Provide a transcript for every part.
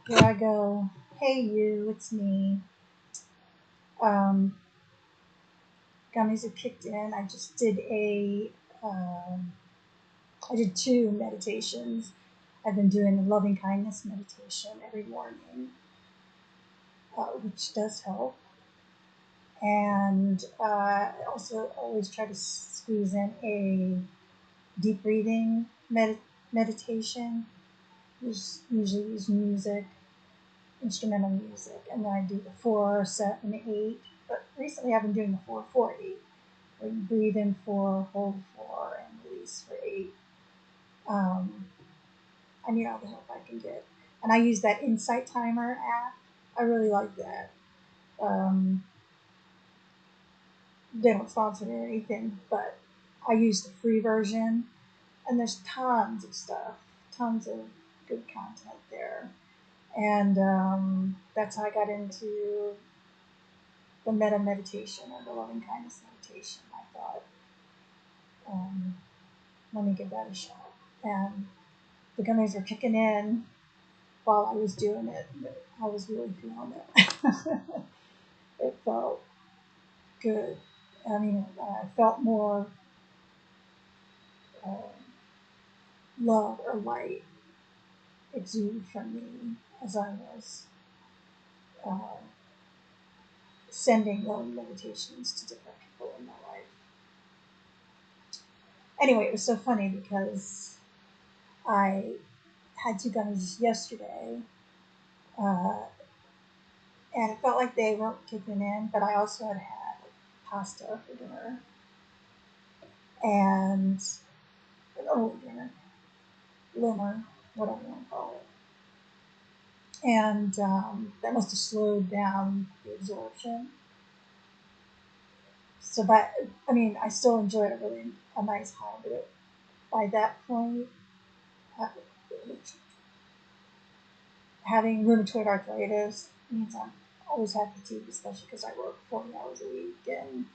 Here I go. Hey you, it's me. Um, Gummies have kicked in. I just did um, I did 2 meditations. I've been doing the loving kindness meditation every morning, which does help. And I also always try to squeeze in a deep breathing meditation. Usually use music, instrumental music, and then I do the 4, 7, 8. But recently I've been doing the 4, 4, 8, where you breathe in 4, hold 4, and release for 8. I need all the help I can get, and I use that Insight Timer app. I really like that. They don't sponsor me or anything, but I use the free version, and there's tons of stuff, tons of good content there. And that's how I got into the metta meditation or the loving kindness meditation. I thought, let me give that a shot. And the gummies were kicking in while I was doing it. I was really feeling it. It felt good. I mean, I felt more love or light exude from me as I was uh, sending those meditations to different people in my life. Anyway, it was so funny because I had 2 gummies yesterday, and it felt like they weren't kicking in, but I also had pasta for dinner and an early dinner, limmer, whatever you want to call it. And that must have slowed down the absorption. So that, I mean, I still enjoyed a nice high, but by that point, uh, having rheumatoid arthritis means I'm always have fatigue, especially because I work 40 hours a week, and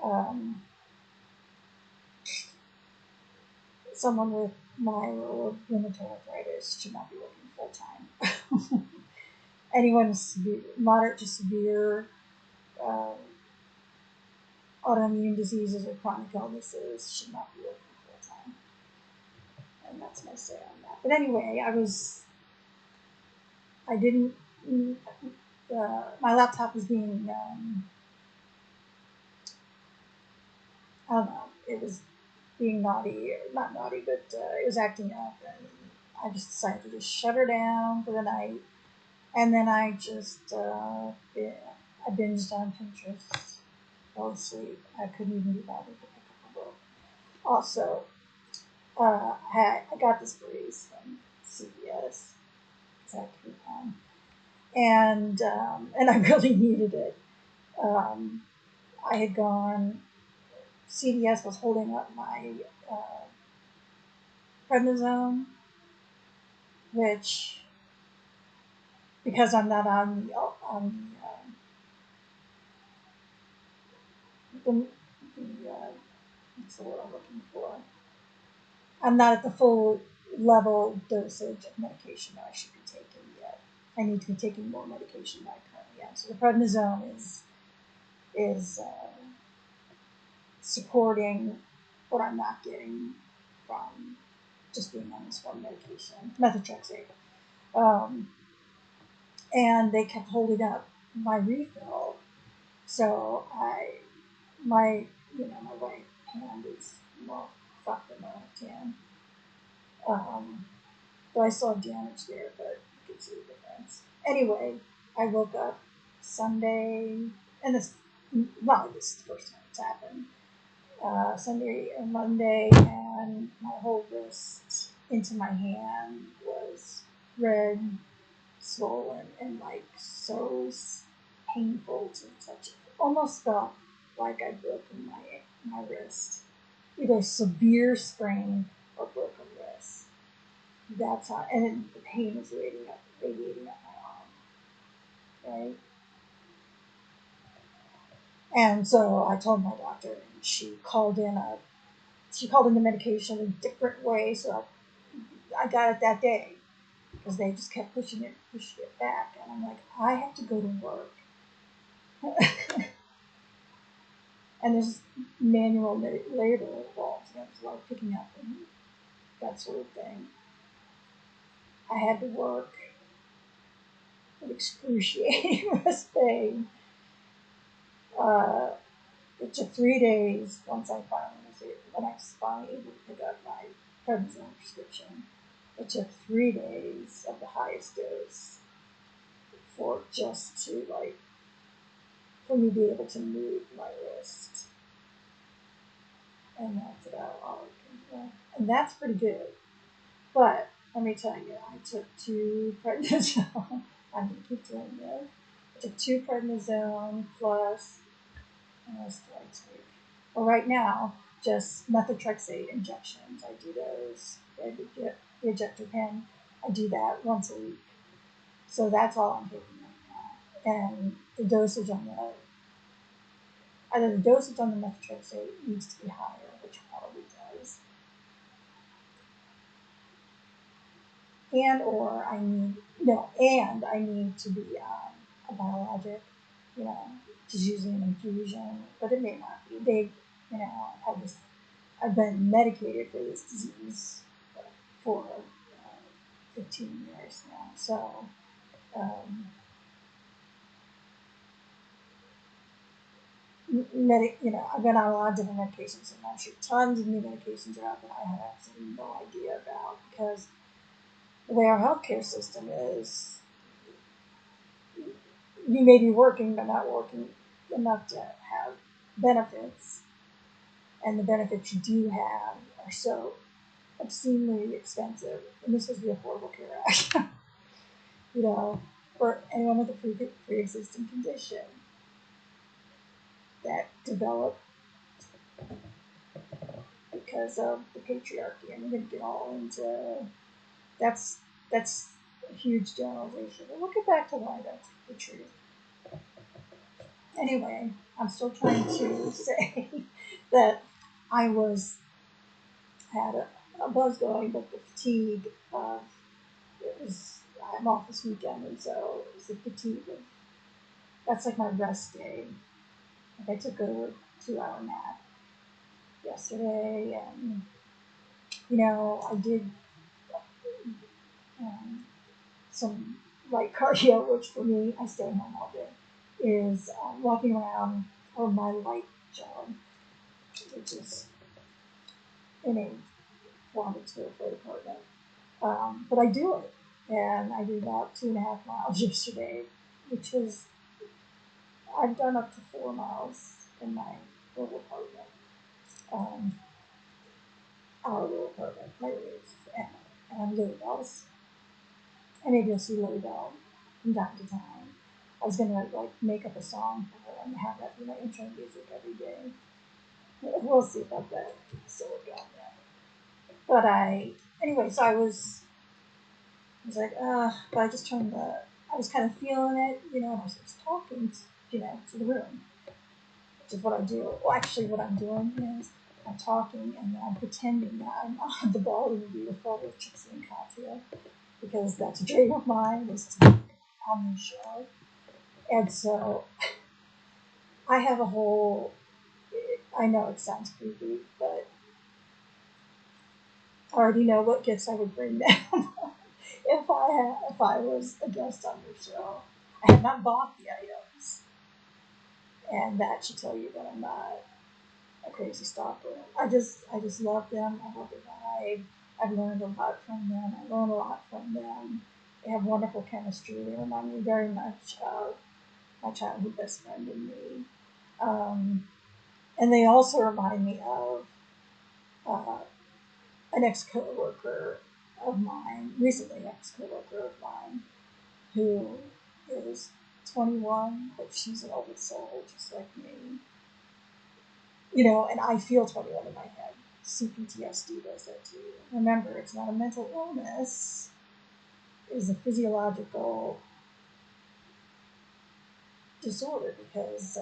um, someone with my or rheumatoid arthritis should not be working full time. Anyone with moderate to severe uh, autoimmune diseases or chronic illnesses should not be working full time. And that's my say on that. But anyway, I didn't, my laptop was being, I don't know, it was being naughty, or not naughty, but it was acting up, and I just decided to just shut her down for the night. And then I just, I binged on Pinterest, fell asleep. I couldn't even be bothered to pick up a book. Also, I got this breeze from CPS, because I had a coupon, and I really needed it. I had gone, CVS was holding up my prednisone, which, because I'm not on what's the word I'm looking for? I'm not at the full level dosage of medication that I should be taking yet. I need to be taking more medication than I currently am. So the prednisone is supporting what I'm not getting from just being on this one medication, methotrexate. And they kept holding up my refill, so my right hand is more fucked than my left hand. But I still have damage there, but you can see the difference. Anyway, I woke up Sunday, and this is the first time it's happened. Sunday and Monday, and my whole wrist into my hand was red, swollen, and like so painful to touch it. Almost felt like I'd broken my wrist, either severe sprain or broken wrist. That's how, and the pain was radiating up my arm, right? And so I told my doctor, and she called in the medication a different way, so I got it that day. because they just kept pushing it back. And I'm like, I have to go to work. And there's manual labor involved. There's a lot of picking up and that sort of thing. I had to work with excruciating wrist pain. It took 3 days when I was finally able to pick up my prednisone prescription. It took 3 days of the highest dose for me to be able to move my wrist. And that's about all I can do. And that's pretty good. But let me tell you, I took 2 prednisone. I'm going to keep doing this. I took 2 prednisone plus, what else do I take? Well, right now, just methotrexate injections. I do those. The ejector pen. I do that once a week. So that's all I'm taking right now. And the dosage on the methotrexate needs to be higher, which it probably does. And I need to be a biologic, just using an infusion, but it may not be. I've been medicated for this disease for 15 years now, so I've been on a lot of different medications, and I'm sure tons of new medications are out that I have absolutely no idea about, because the way our healthcare system is, you may be working but not working enough to have benefits, and the benefits you do have are so obscenely expensive. And this is the Affordable Care Act, for anyone with a pre-existing condition that developed because of the patriarchy. And we're going to get all into that's a huge generalization. But we'll get back to why that's the truth. Anyway, I'm still trying to say that I had a buzz going, but the fatigue of I'm off this weekend, and so it was the fatigue of that's like my rest day. Like I took a 2-hour nap yesterday, and I did some light cardio, which for me, I stay home all day, is walking around, or my light jog, which is in a 400 square foot apartment. But I do it, and I did about 2.5 miles yesterday, which is, I've done up to 4 miles in my little apartment, our little apartment, my roof, and Lily Bells. And maybe you'll see Lily Bell from time to time. I was gonna make up a song for her and have that be my intro music every day. We'll see about that. So we'll go on that. But so I was like, but I just I was kind of feeling it, and I was just talking, to the room, which is what I do. Well, actually, what I'm doing is I'm talking and then I'm pretending that I'm on the Bald and Beautiful with Trixie and Katya, because that's a dream of mine, is to be on the show. And so I have I know it sounds creepy, but I already know what gifts I would bring them if I was a guest on your show. I have not bought the items, and that should tell you that I'm not a crazy stalker. I just love them. I love the vibe. I've learned a lot from them. I learn a lot from them. They have wonderful chemistry. They remind me very much of my childhood best friend and me. And they also remind me of an ex-coworker of mine, recently ex-coworker of mine, who is 21, but she's an old soul, just like me. And I feel 21 in my head. cptsd does that too. Remember, it's not a mental illness. It is a physiological disorder, because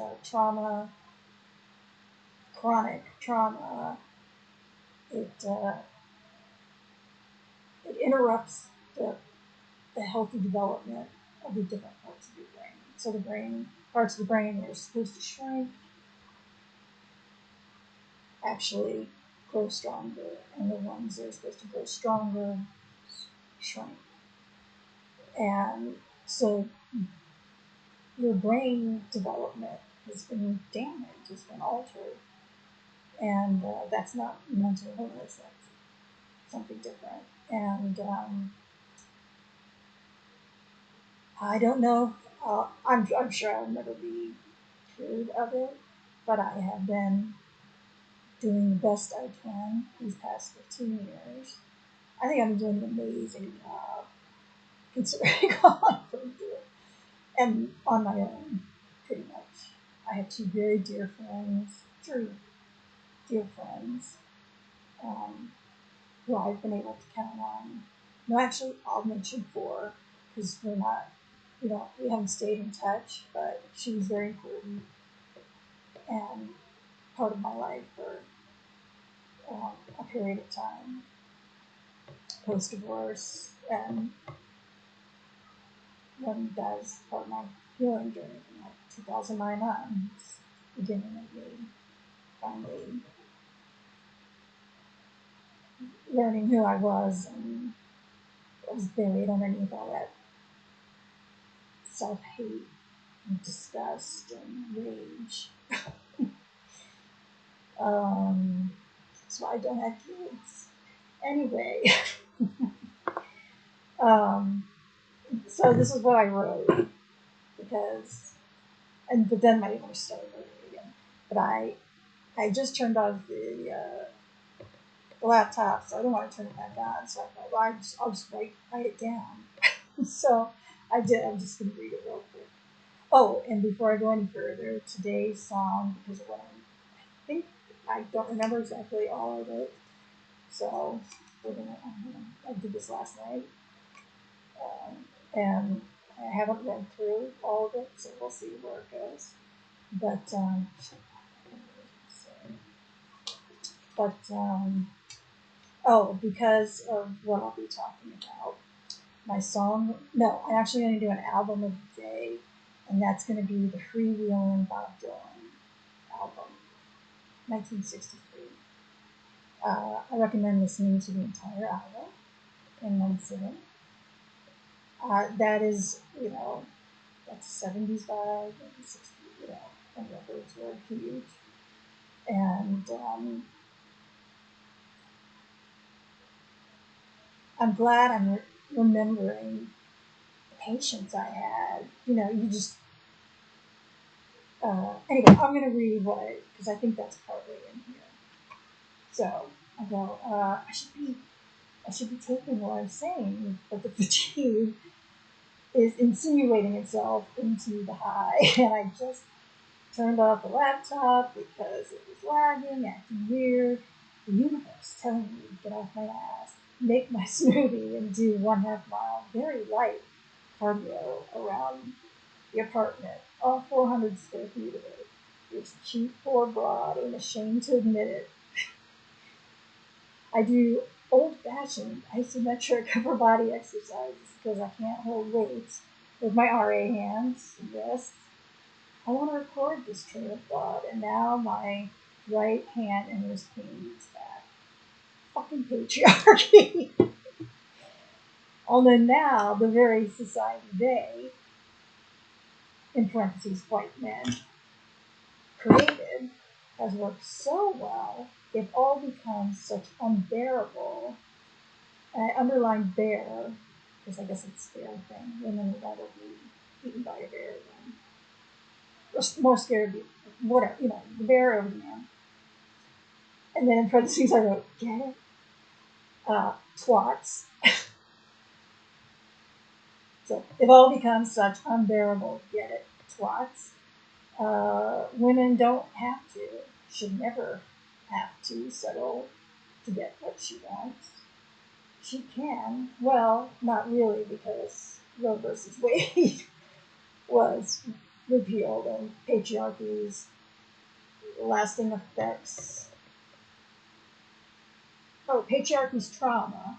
chronic trauma, it interrupts the the healthy development of the different parts of your brain. So the parts of the brain that are supposed to shrink actually grow stronger, and the ones that are supposed to grow stronger shrink. And so your brain development has been damaged, has been altered. And that's not mental illness, that's something different. And I don't know, I'm sure I'll never be cured of it, but I have been doing the best I can these past 15 years. I think I'm doing an amazing job considering all I've been through. And on my own, pretty much. I have 2 very dear friends, 3 dear friends, who I've been able to count on. No, actually, I'll mention 4, because we haven't stayed in touch, but she was very important and part of my life for a period of time post-divorce, and when that was part of my healing journey from like 2009 on, it's the beginning of me finally learning who I was, and I was buried underneath all that self-hate and disgust and rage. That's why I don't have kids. Anyway, so this is what I wrote, but then my voice started again. But I just turned off the laptop, so I don't want to turn it back on. So I thought, well, I'll just write it down. So I did. I'm just going to read it real quick. Oh, and before I go any further, today's song, because of what I don't remember exactly all of it. So I did this last night, and I haven't read through all of it, so we'll see where it goes. Because of what I'll be talking about, I'm actually going to do an album of the day, and that's going to be the Freewheelin' Bob Dylan album, 1963. I recommend listening to the entire album in one sitting. That is, that's 70s vibe and 60s, and records were huge. And I'm glad I'm remembering the patience I had. Anyway, I'm going to read because I think that's partly in here. So I go, I should be taking what I'm saying, but the fatigue is insinuating itself into the high, and I just turned off the laptop because it was lagging, acting weird. The universe telling me to get off my ass, make my smoothie, and do 1/2 mile, very light cardio around the apartment, all 400 square feet of it. This cheap, poor broad ain't ashamed to admit it. I do old-fashioned isometric upper body exercises because I can't hold weights with my RA hands. Yes, I want to record this train of thought, and now my right hand and wrist pain is back. Fucking patriarchy. Although now the very society they, in parentheses, white men, created has worked so well, they've all become such unbearable, and I underline bear, because I guess it's a bear thing. Women would rather be eaten by a bear than, or more scared of whatever, the bear over the man. And then in parentheses I wrote, get it? Twats. So they've all become such unbearable, get it, twats. Women don't have to, should never have to settle to get what she wants. She can, well, not really, because Roe versus Wade was repealed, and patriarchy's lasting effects. Patriarchy's trauma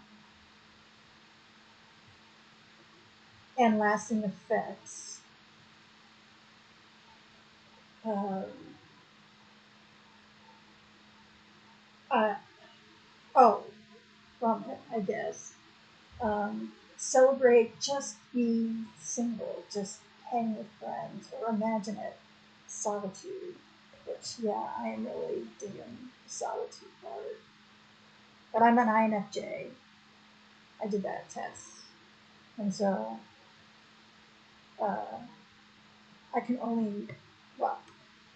and lasting effects um, uh, oh, from it, I guess. Celebrate just being single, just hang with friends, or imagine it solitude, which, yeah, I am really digging the solitude part. But I'm an INFJ. I did that test. And so uh, I can only, well,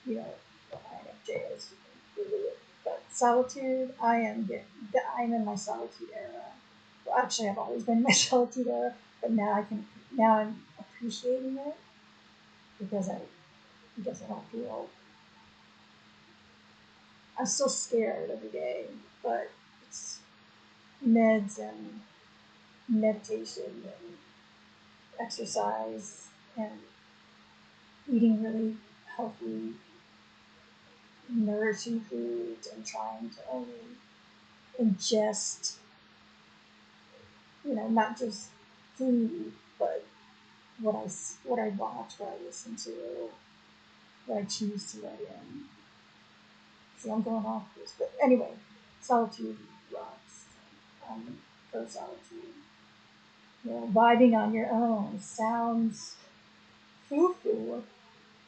you know, what INFJ is, but solitude, I'm in my solitude era. Well, actually, I've always been in my solitude era, but now I'm appreciating it because I guess I don't feel, I'm still scared every day, but it's meds and meditation and exercise and eating really healthy, nourishing foods and trying to only ingest, not just food, but what I watch, what I listen to, what I choose to let in. See, I'm going off this, but anyway, solitude rocks. For solitude, vibing on your own sounds foo-foo,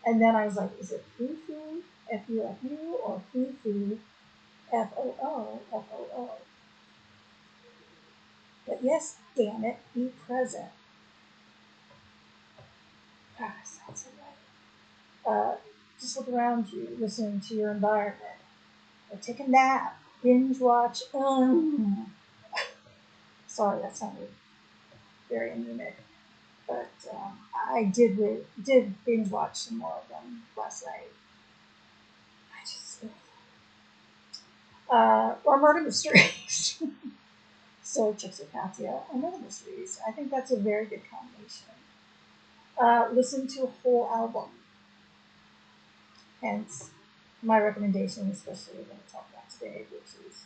and then I was like, is it foo-foo, F-U-F-U, or foo-foo, F-O-O, F-O-O? But yes, damn it, be present. God, that sounds so right. Just look around you, listen to your environment, or take a nap, binge watch. Sorry, that sounded very anemic, but I did binge watch some more of them last night. I just or murder mysteries. So Trixie, Katya, or murder mysteries. I think that's a very good combination. Listen to a whole album. Hence, my recommendation, especially when I talk about today, which is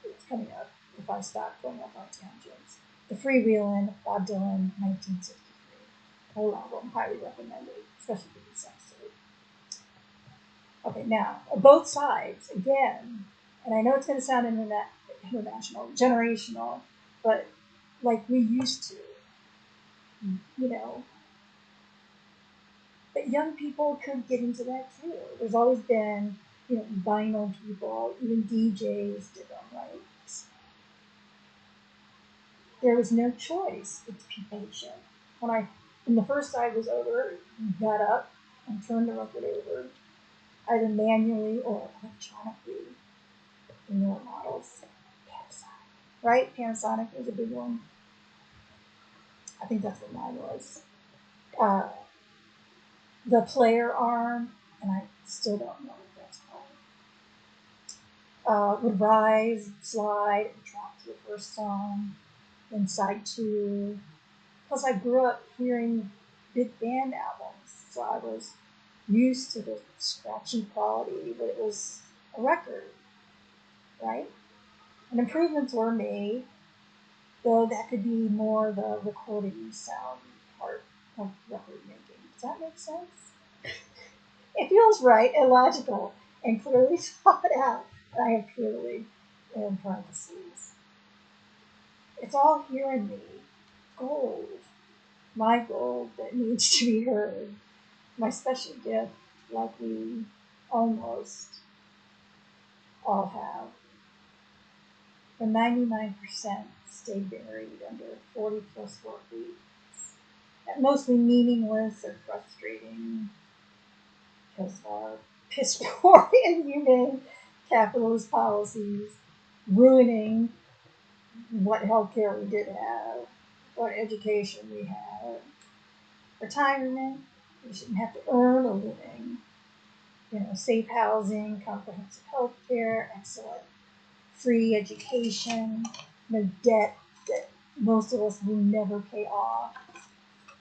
it's coming up if I stop going up on tangents. The Freewheelin', Bob Dylan, 1963. Whole album, highly recommended, especially for the sex tape. Okay, now, both sides, again, and I know it's going to sound international, generational, but like we used to, you know. But young people could get into that too. There's always been, vinyl people, even DJs did them, right? There was no choice but to be patient. When the first side was over, you got up and turned the record over, either manually or electronically. The newer models, Panasonic, right? Panasonic was a big one. I think that's what mine was. Uh, the player arm, and I still don't know what that's called. Would rise, slide, and drop to the first song, then side two. Plus, I grew up hearing big band albums, so I was used to the scratchy quality, but it was a record, right? And improvements were made, though that could be more the recording sound part of record making. Does that make sense? It feels right and logical and clearly thought out. I have clearly in parentheses. It's all here in me. Gold. My gold that needs to be heard. My special gift, like we almost all have. The 99% stay buried under 40 plus work weeks. Mostly meaningless or frustrating because of our piss poor and inhumane capitalist policies, ruining what healthcare we did have, what education we had. Retirement, we shouldn't have to earn a living. Safe housing, comprehensive healthcare, excellent free education, no debt that most of us will never pay off.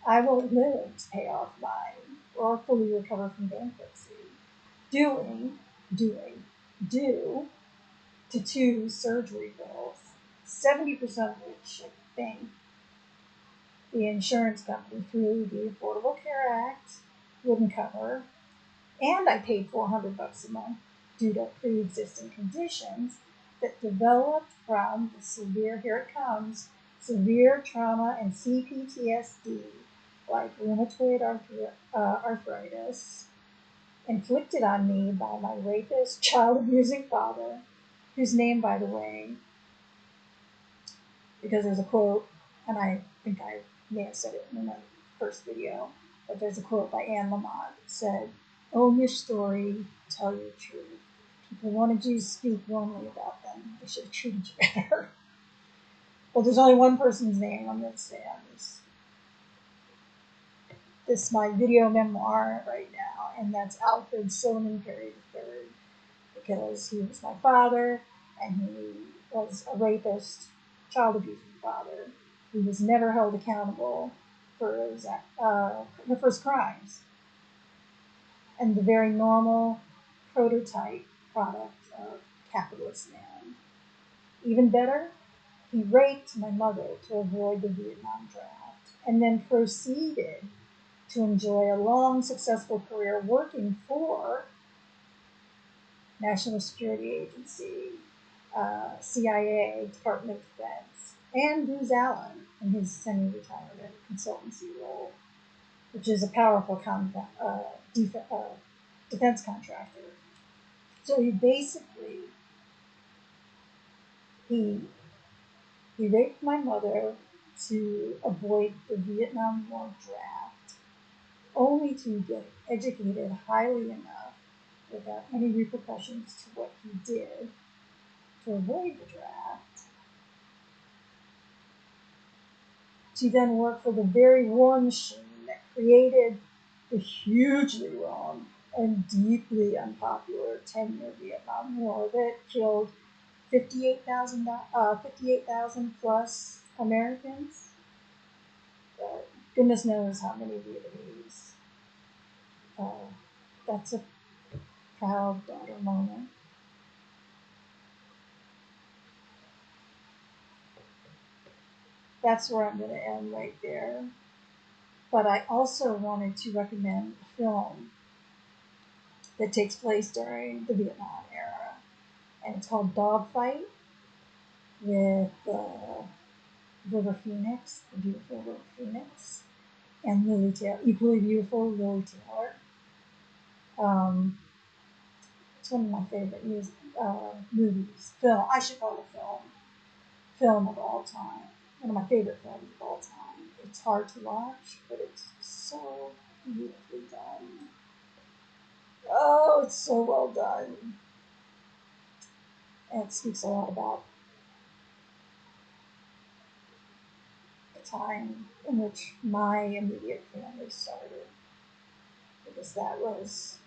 I won't live to pay off mine or fully recover from bankruptcy. Due to 2 surgery bills, 70% of which I think the insurance company through the Affordable Care Act wouldn't cover, and I paid $400 a month due to pre-existing conditions that developed from the severe, here it comes, severe trauma and cptsd, like rheumatoid arthritis, inflicted on me by my rapist, child-abusing father, whose name, by the way, because there's a quote, and I think I may have said it in the first video, but there's a quote by Anne Lamott that said, "Own your story, tell your truth. People wanted you to speak warmly about them. They should have treated you better." But there's only one person's name I'm going to say on this my video memoir right now, and that's Alfred Silverman Perry III, because he was my father, and he was a rapist, child abusing father. He was never held accountable for his crimes, and the very normal prototype product of capitalist man. Even better, he raped my mother to avoid the Vietnam draft, and then proceeded to enjoy a long, successful career working for National Security Agency, CIA, Department of Defense, and Booz Allen in his semi-retirement consultancy role, which is a powerful defense contractor. So he basically, he raped my mother to avoid the Vietnam War draft, only to get educated highly enough without any repercussions to what he did to avoid the draft, to then work for the very war machine that created the hugely wrong and deeply unpopular 10-year Vietnam War that killed 58,000 plus Americans. Goodness knows how many Vietnamese. That's a proud daughter moment. That's where I'm going to end right there. But I also wanted to recommend a film that takes place during the Vietnam era, and it's called Dogfight, with River Phoenix, the beautiful River Phoenix, and Lily Taylor, equally beautiful Lily Taylor. It's one of my favorite movies. Film. I should call it a film. Film of all time. One of my favorite films of all time. It's hard to watch, but it's so beautifully done. Oh, it's so well done. And it speaks a lot about the time in which my immediate family started, because that was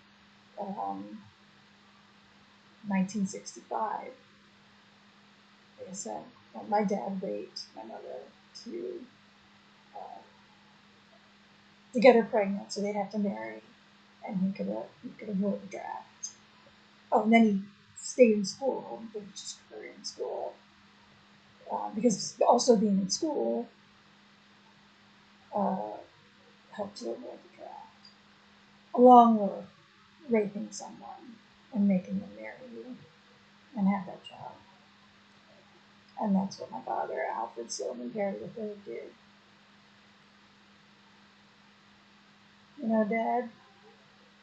1965. Like I said, my dad raped my mother to get her pregnant, so they'd have to marry, and he could avoid the draft. Oh, and then he stayed in school, finished his career in school, because also being in school helped to avoid the draft, along with raping someone and making them marry you and have that child. And that's what my father, Alfred Silverman Perry III, did. You know, Dad,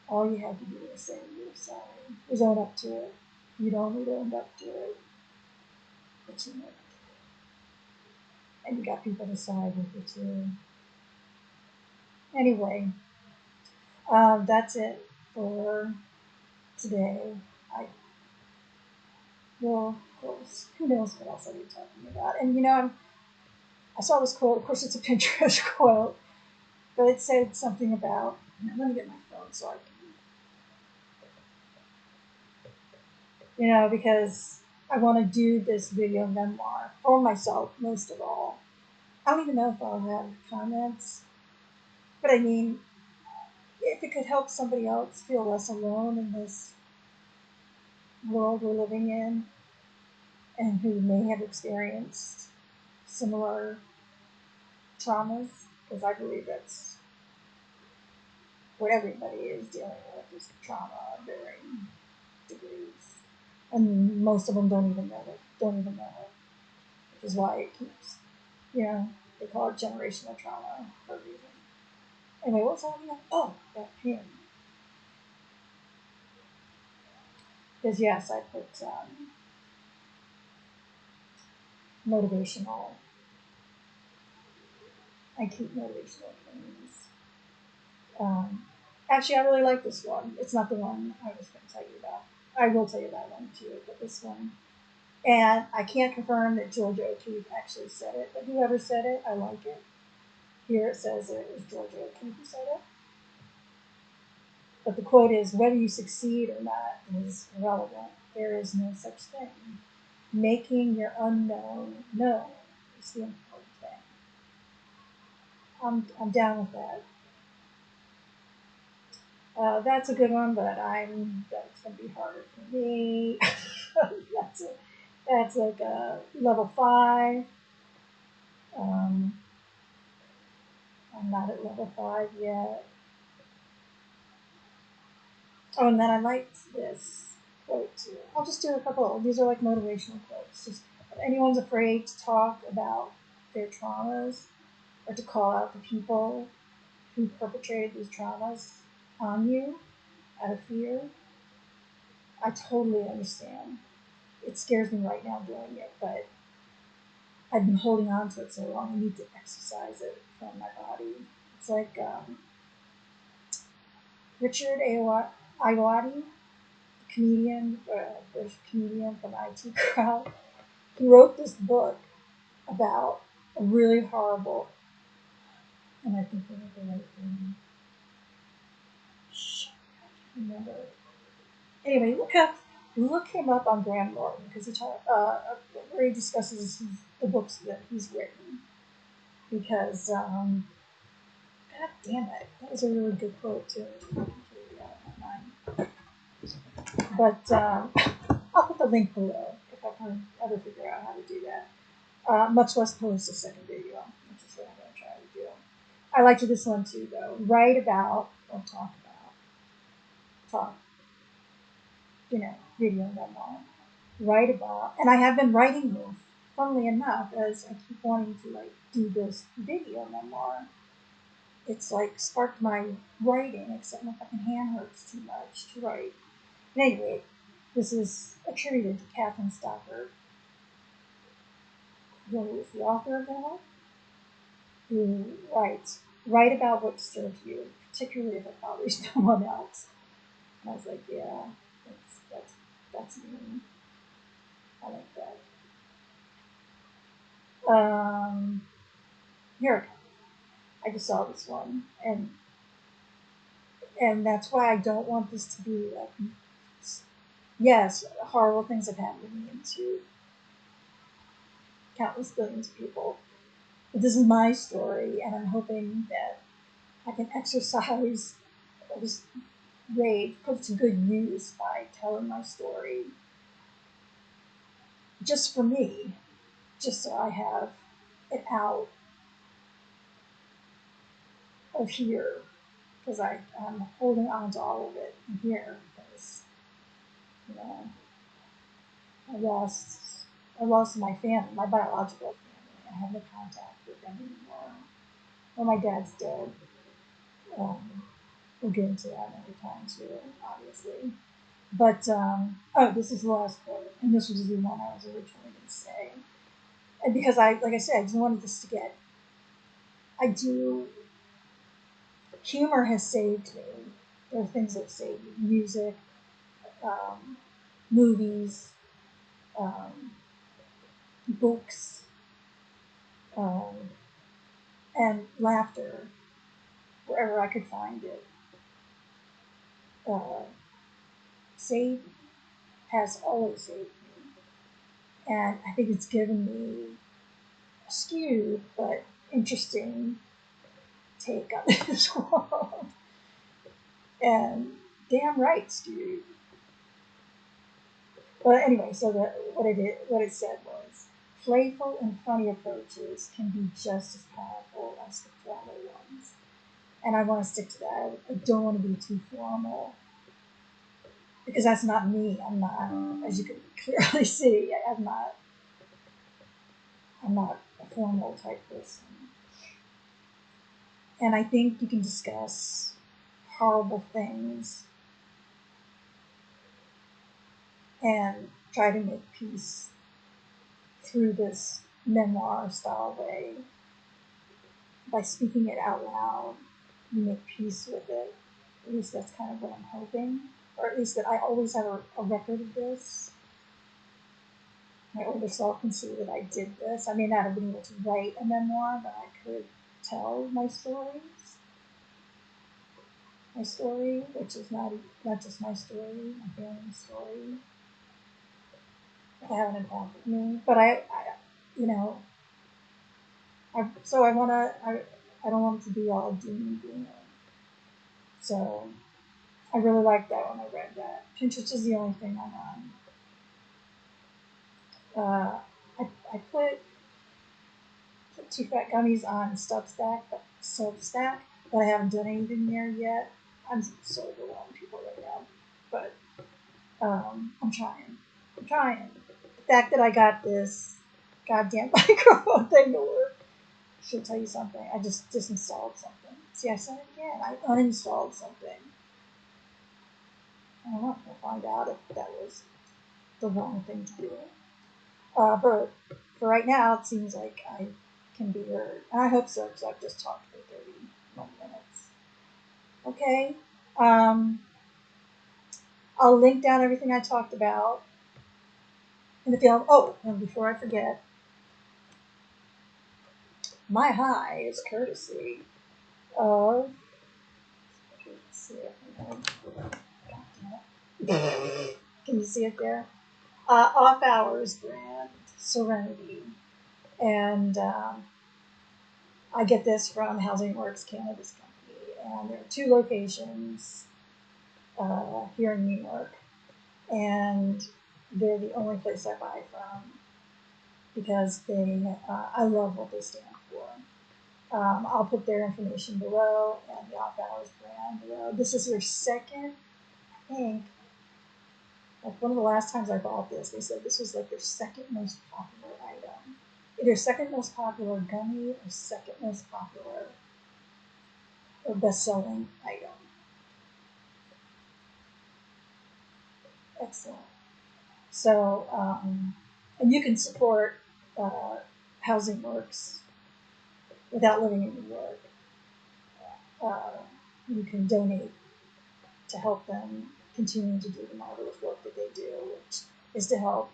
all you had to do was say you were sorry. Was own up to it. You'd only owned up to it. But you never did. And you got people to side with you too. Anyway, that's it for today. Well, of course, who knows what else I'll be talking about. And you know, I saw this quote. Of course, it's a Pinterest quote, but it said something about. Let me get my phone so I can. Because I want to do this video memoir for myself most of all. I don't even know if I'll have comments, but I mean, if it could help somebody else feel less alone in this world we're living in, and who may have experienced similar traumas, because I believe that's what everybody is dealing with, is trauma of varying degrees, and most of them don't even know it, which is why it keeps, they call it generational trauma for a reason. Anyway, what's all that? Oh, that pin. Because yes, I put motivational. I keep motivational pins. Actually, I really like this one. It's not the one I was going to tell you about. I will tell you that one too, but this one. And I can't confirm that Georgia O'Keeffe actually said it, but whoever said it, I like it. Here it says it was Georgia O'Keeffe who said it. But the quote is, whether you succeed or not is irrelevant. There is no such thing. Making your unknown known is the important thing. I'm down with that. That's a good one, but that's going to be harder for me. that's like a level 5. I'm not at level 5 yet. Oh, and then I liked this quote too. I'll just do a couple. These are like motivational quotes. Just if anyone's afraid to talk about their traumas or to call out the people who perpetrated these traumas on you out of fear, I totally understand. It scares me right now doing it, but I've been holding on to it so long. I need to exercise it from my body. It's like Richard Ayoade, comedian, British comedian from IT Crowd. He wrote this book about a really horrible, and I think they were the right thing. I can't remember. Anyway, look him up on Graham Norton, because where he discusses the books that he's written. Because, God damn it, that was a really good quote too. But I'll put the link below if I can ever figure out how to do that. Much less post a second video, which is what I'm going to try to do. I liked this one too, though. Write about, or talk, video memoir. Write about, and I have been writing this, funnily enough, as I keep wanting to do this video memoir. It's sparked my writing, except my fucking hand hurts too much to write. And anyway, this is attributed to Catherine Stockert, who is the author of that, who writes, write about what serves you, particularly if it bothers no one else. And I was like, yeah, that's me. I like that. Here it comes. I just saw this one, and that's why I don't want this to be yes, horrible things have happened to me and to countless billions of people. But this is my story, and I'm hoping that I can exercise this rage, put it to good use by telling my story just for me, just so I have it out of here, because I'm holding on to all of it here, because I lost my family, my biological family. I have no contact with them anymore. Well, my dad's dead. We'll get into that another time too, obviously. But this is the last quote, and this was the one I was originally going to say. And because like I said, I just wanted this to get. Humor has saved me. There are things that save me: music, movies, books, and laughter, wherever I could find it. Has always saved me. And I think it's given me a skewed but interesting take on this world. And damn right, skewed. But anyway, so what it said was, playful and funny approaches can be just as powerful as the former and I want to stick to that. I don't want to be too formal because that's not me. I'm not, as you can clearly see, I'm not a formal type person. And I think you can discuss horrible things and try to make peace through this memoir style way. By speaking it out loud, you make peace with it. At least that's kind of what I'm hoping. Or at least that I always have a record of this. My older self can see that I did this. I may not have been able to write a memoir, but I could tell my stories. My story, which is not just my story, my family's story. I have an impact with me. But I I don't want it to be all doom and gloom. So I really liked that when I read that. Pinterest is the only thing I'm on. I put Two Fat Gummies on Substack, but I haven't done anything there yet. I'm so overwhelmed with people right now, but I'm trying. The fact that I got this goddamn microphone thing to work should tell you something. I just disinstalled something. See, I said it again. I uninstalled something. I don't know. We'll find out if that was the wrong thing to do. But for right now, it seems like I can be heard. And I hope so, because I've just talked for 31 minutes. Okay. I'll link down everything I talked about in the film. Oh, and before I forget, my high is courtesy of. Let's see if can you see it there? Off Hours brand, Serenity. And I get this from Housing Works Cannabis Company. And there are 2 locations here in New York. And they're the only place I buy from because I love what they stand for. I'll put their information below and the Off Hours brand below. This is their second, I think, like one of the last times I bought this, they said this was like their second most popular item. Either second most popular gummy or second most popular or best-selling item. Excellent. So, and you can support Housing Works without living in New York. You can donate to help them continue to do the marvelous work that they do, which is to help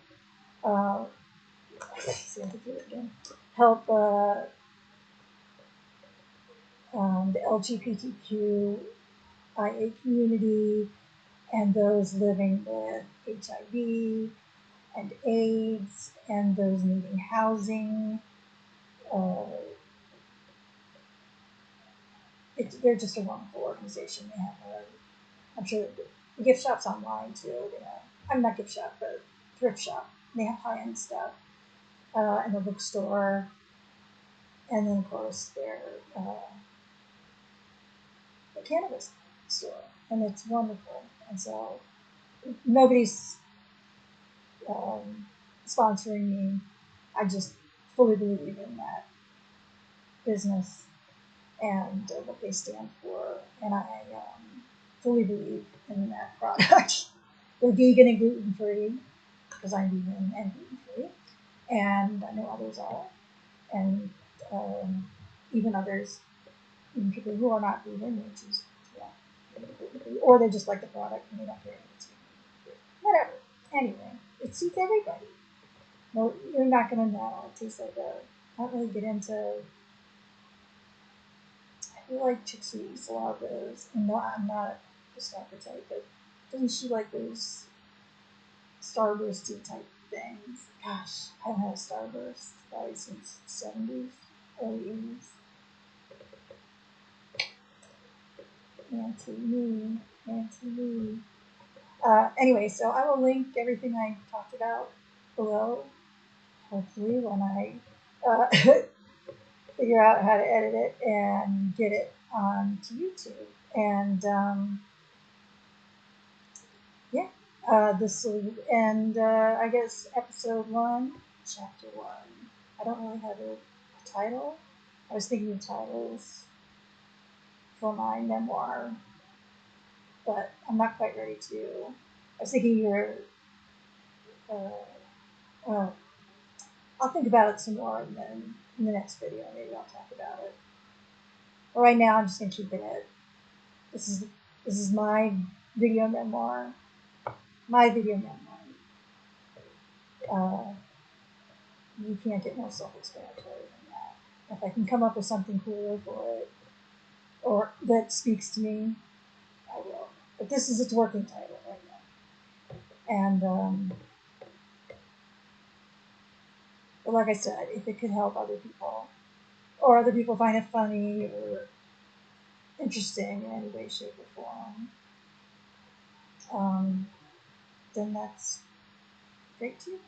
help the LGBTQIA community and those living with HIV and AIDS and those needing housing. They're just a wonderful organization. They have I'm sure the gift shop's online too. I'm not gift shop, but thrift shop. They have high-end stuff in the bookstore, and then of course they're a cannabis store, and it's wonderful. And so nobody's sponsoring me. I just fully believe in that business and what they stand for, and I fully believe in that product. They're vegan and gluten-free, because I'm vegan and gluten-free, and I know others are, and even people who are not vegan, which is, or they just like the product and they don't care if it's vegan. Whatever. Anyway, it suits everybody. No, you're not going to know. It tastes like I don't really get into. I feel like Trixie eats a lot of those. And no, I'm not a stalker type, but doesn't she like those Starbursty type things? Gosh, I haven't had a Starburst probably since the 70s, early 80s. Auntie. Anyway, so I will link everything I talked about below. Hopefully, when I figure out how to edit it and get it onto YouTube. And yeah, this will end, I guess, episode 1, chapter 1. I don't really have a title. I was thinking of titles for my memoir, but I'm not quite ready to. I was thinking I'll think about it some more, and then in the next video, maybe I'll talk about it. But right now, I'm just gonna keep it. This is my video memoir. My video memoir. You can't get more self-explanatory than that. If I can come up with something cooler for it, or that speaks to me, I will. But this is its working title right now. And but like I said, if it could help other people, or other people find it funny or interesting in any way, shape, or form, then that's great too.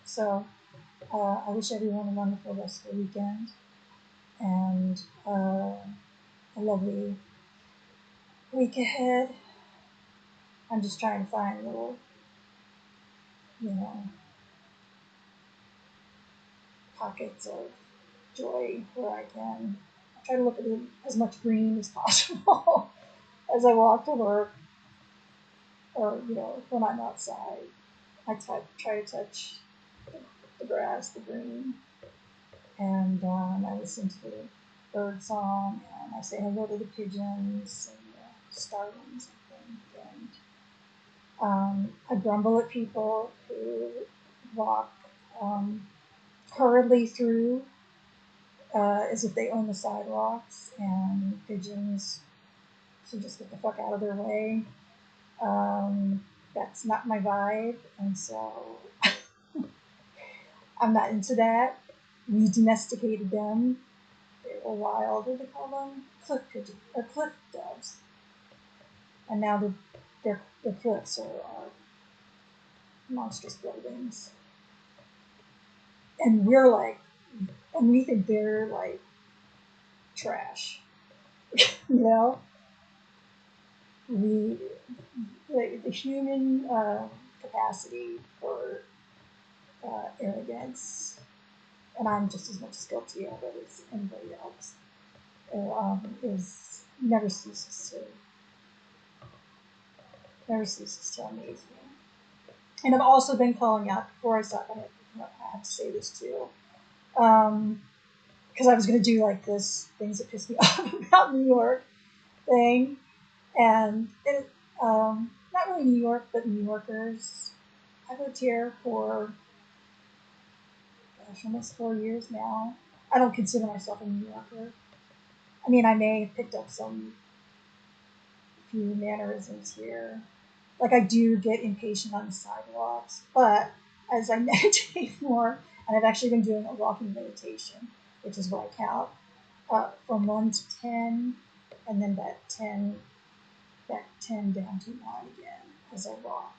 So I wish everyone a wonderful rest of the weekend and a lovely week ahead. I'm just trying to find little, pockets of joy where I can. I try to look at as much green as possible as I walk to work, or when I'm outside. I try to touch the grass, the green, and I listen to the bird song, and I say hello to the pigeons and the starlings, I think. And I grumble at people who walk hurriedly through as if they own the sidewalks, and pigeons should just get the fuck out of their way. That's not my vibe, and so I'm not into that. We domesticated them. They were wild. What do they call them? Cliff pigeons or cliff doves. And now the cliffs are monstrous buildings, and we think they're like trash. The human capacity for arrogance, and I'm just as much guilty of it as anybody else, is never ceases to amaze me. And I've also been calling out before I start. I have to say this too, because I was going to do like this things that piss me off about New York thing, and not really New York, but New Yorkers. I've lived here for almost 4 years now. I don't consider myself a New Yorker. I mean, I may have picked up some few mannerisms here. Like, I do get impatient on the sidewalks, but as I meditate more, and I've actually been doing a walking meditation, which is where I count from 1 to 10, and then back 10 down to 1 again as I walk.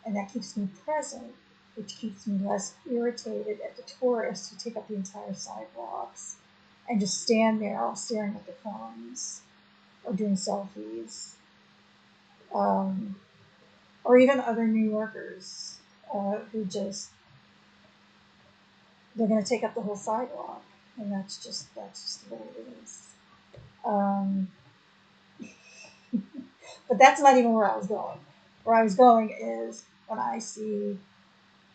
And that keeps me present, which keeps me less irritated at the tourists who take up the entire sidewalks and just stand there all staring at their phones or doing selfies. Or even other New Yorkers who just, they're going to take up the whole sidewalk, and that's just the way it is. But that's not even where I was going. Where I was going is when I see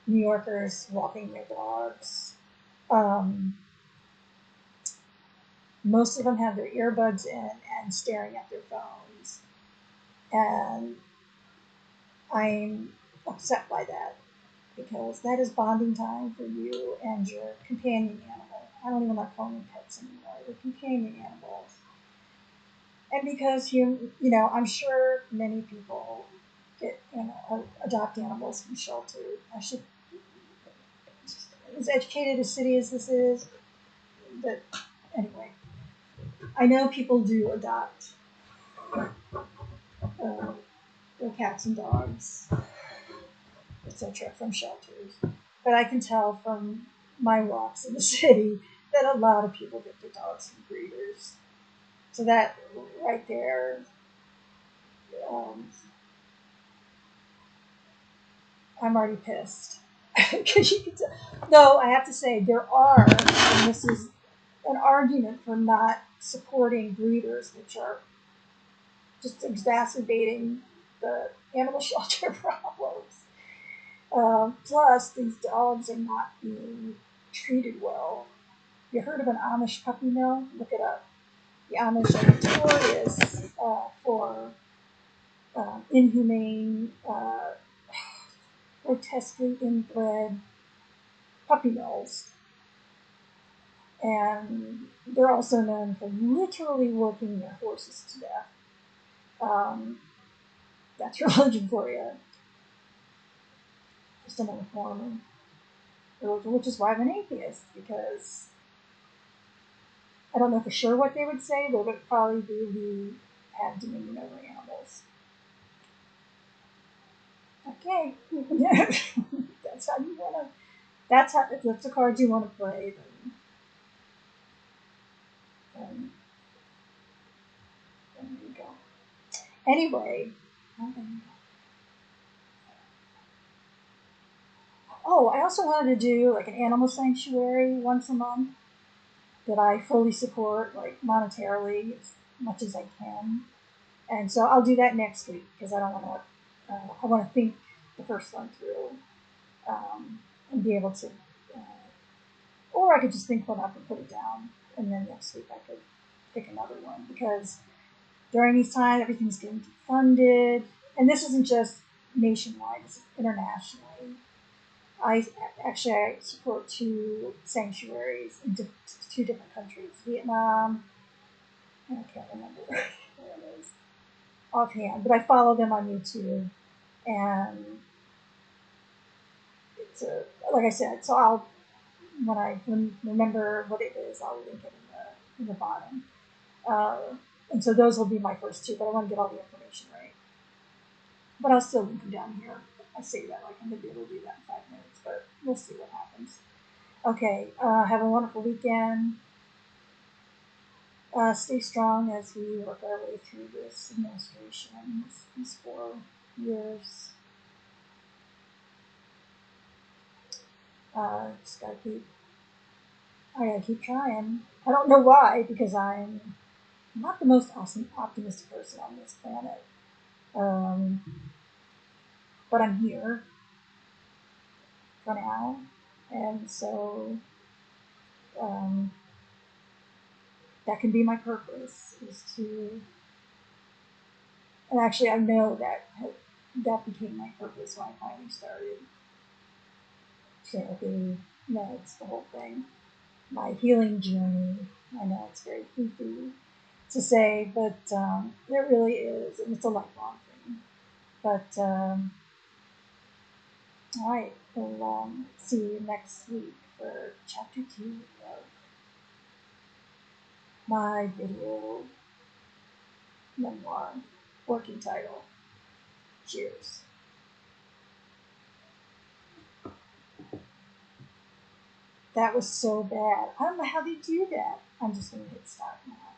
New Yorkers walking their dogs. Most of them have their earbuds in and staring at their phones. And I'm upset by that, because that is bonding time for you and your companion animal. I don't even like calling them pets anymore. They're companion animals. And because I'm sure many people adopt animals from shelter. As educated a city as this is, but anyway, I know people do adopt their cats and dogs, etc., from shelters. But I can tell from my walks in the city that a lot of people get their dogs from breeders. So that right there, um, I'm already pissed. Because you can tell. Though I have to say, there are, and this is an argument for not supporting breeders, which are just exacerbating the animal shelter problems. Plus, these dogs are not being treated well. You heard of an Amish puppy mill? Look it up. The Amish are notorious for inhumane, grotesquely inbred puppy mills. And they're also known for literally working their horses to death. That's religion for you. Just another form of religion, which is why I'm an atheist, because I don't know for sure what they would say, but it would probably be we have dominion over animals. Okay. That's how you want to, that's how, if that's the cards you want to play, then there you go. Anyway, oh, I also wanted to do like an animal sanctuary once a month that I fully support, like monetarily, as much as I can. And so I'll do that next week because I don't want to. I want to think the first one through and be able to, or I could just think one up and put it down, and then next week I could pick another one because during these times everything's getting defunded, and this isn't just nationwide; it's internationally. I support 2 sanctuaries in 2 different countries, Vietnam. I can't remember where it is offhand, but I follow them on YouTube, and it's like I said. So I'll when I remember what it is, I'll link it in the bottom. And so those will be my first 2, but I want to get all the information right. But I'll still link them down here. I say that like I'm gonna be able to do that in 5 minutes, but we'll see what happens. Okay, have a wonderful weekend. Stay strong as we work our way through this administration, these 4 years. Just gotta keep trying. I don't know why, because I'm not the most optimistic person on this planet. But I'm here for now, and so that can be my purpose, is to, and actually I know that became my purpose when I finally started therapy, meds, the whole thing, my healing journey. I know it's very creepy to say, but it really is, and it's a lifelong thing. But all right, we'll see you next week for chapter 2 of my video memoir, working title. Cheers. That was so bad. I don't know how they do that. I'm just going to hit stop now.